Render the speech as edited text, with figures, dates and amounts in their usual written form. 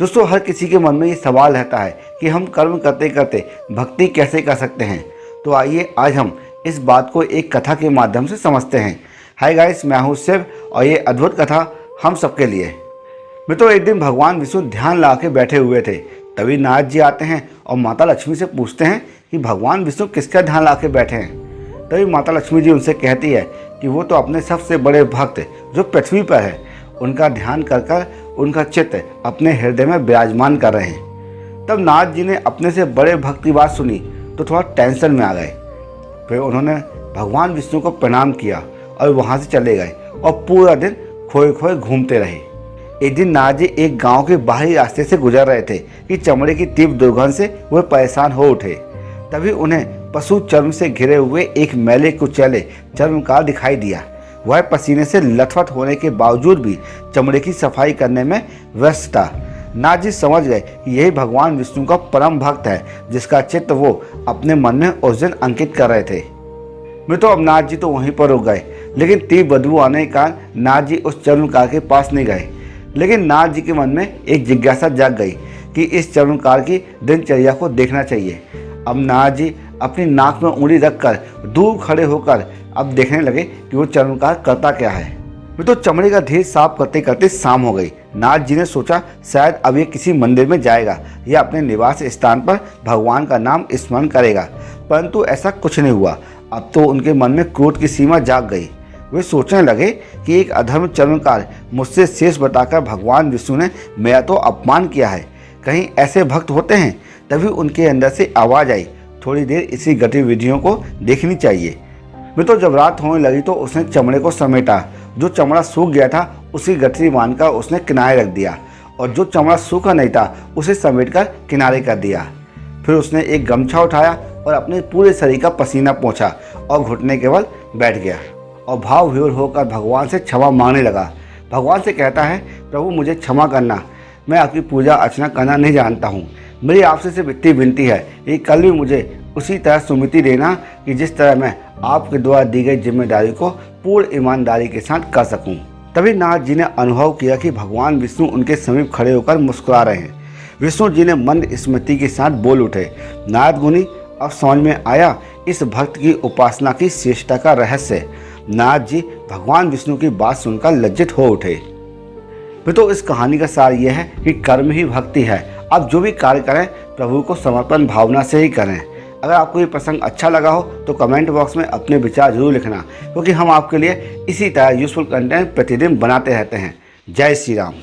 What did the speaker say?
दोस्तों, हर किसी के मन में ये सवाल रहता है कि हम कर्म करते करते भक्ति कैसे कर सकते हैं। तो आइए आज हम इस बात को एक कथा के माध्यम से समझते हैं। हाय गाइस, मैं हूँ शिव और ये अद्भुत कथा हम सबके लिए। मित्रों, एक दिन भगवान विष्णु ध्यान लगा के बैठे हुए थे। तभी नारद जी आते हैं और माता लक्ष्मी से पूछते हैं कि भगवान विष्णु किसका ध्यान लगा के बैठे हैं। तभी माता लक्ष्मी जी उनसे कहती है कि वो तो अपने सबसे बड़े भक्त जो पृथ्वी पर है उनका ध्यान कर कर उनका चित्त अपने हृदय में विराजमान कर रहे हैं। तब नारद जी ने अपने से बड़े भक्त की बात सुनी तो थोड़ा टेंशन में आ गए। फिर उन्होंने भगवान विष्णु को प्रणाम किया और वहाँ से चले गए और पूरा दिन खोए खोए घूमते रहे। एक दिन नारद जी एक गांव के बाहरी रास्ते से गुजर रहे थे कि चमड़े की तीव्र दुर्गंध से वे परेशान हो उठे। तभी उन्हें पशु चर्म से घिरे हुए एक मैले कुचैले चर्मकार दिखाई दिया। वह पसीने से लथपथ होने के बावजूद भी चमड़े की सफाई करने में व्यस्त था। नारद जी समझ गए कि यही भगवान विष्णु का परम भक्त है जिसका चित्त वो अपने मन में उस दिन अंकित कर रहे थे। मित्रों, अब नारद जी तो वहीं पर रुक गए, लेकिन तीव्र बदबू आने के कारण नारद जी उस चर्मकार के पास नहीं गए। लेकिन नारद जी के मन में एक जिज्ञासा जाग गई कि इस चर्मकार की दिनचर्या को देखना चाहिए। अब नारद जी अपनी नाक में उंगली रखकर दूर खड़े होकर अब देखने लगे कि वो चर्मकार करता क्या है। तो चमड़े का ढेर साफ करते करते शाम हो गई। नारद जी ने सोचा शायद अब ये किसी मंदिर में जाएगा या अपने निवास स्थान पर भगवान का नाम स्मरण करेगा, परंतु ऐसा कुछ नहीं हुआ। अब तो उनके मन में क्रोध की सीमा जाग गई। वे सोचने लगे कि एक अधर्म चर्मकार मुझसे शेष बताकर भगवान विष्णु ने मेरा तो अपमान किया है। कहीं ऐसे भक्त होते हैं? तभी उनके अंदर से आवाज़ आई, थोड़ी देर इसी गतिविधियों को देखनी चाहिए। मित्रों, जब रात होने लगी तो उसने चमड़े को समेटा। जो चमड़ा सूख गया था उसी गठरी मानकर उसने किनारे रख दिया और जो चमड़ा सूखा नहीं था उसे समेटकर किनारे कर दिया। फिर उसने एक गमछा उठाया और अपने पूरे शरीर का पसीना पोंछा और घुटने के बल बैठ गया और भाव विह्वल होकर भगवान से क्षमा मांगने लगा। भगवान से कहता है, प्रभु मुझे क्षमा करना, मैं आपकी पूजा अर्चना करना नहीं जानता हूँ। मेरी आपसे सिर्फ इतनी विनती है कि कल भी मुझे उसी तरह सुमति देना कि जिस तरह मैं आपके द्वारा दी गई जिम्मेदारी को पूर्ण ईमानदारी के साथ कर सकूं। तभी नारद जी ने अनुभव किया कि भगवान विष्णु उनके समीप खड़े होकर मुस्कुरा रहे हैं। विष्णु जी ने मंद स्मृति के साथ बोल उठे, नारद मुनि, अब समझ में आया इस भक्त की उपासना की श्रेष्ठता का रहस्य। नारद जी भगवान विष्णु की बात सुनकर लज्जित हो उठे। तो इस कहानी का सार यह है कि कर्म ही भक्ति है। आप जो भी कार्य करें प्रभु को समर्पण भावना से ही करें। अगर आपको ये प्रसंग अच्छा लगा हो तो कमेंट बॉक्स में अपने विचार जरूर लिखना, क्योंकि हम आपके लिए इसी तरह यूजफुल कंटेंट प्रतिदिन बनाते रहते हैं। जय श्री राम।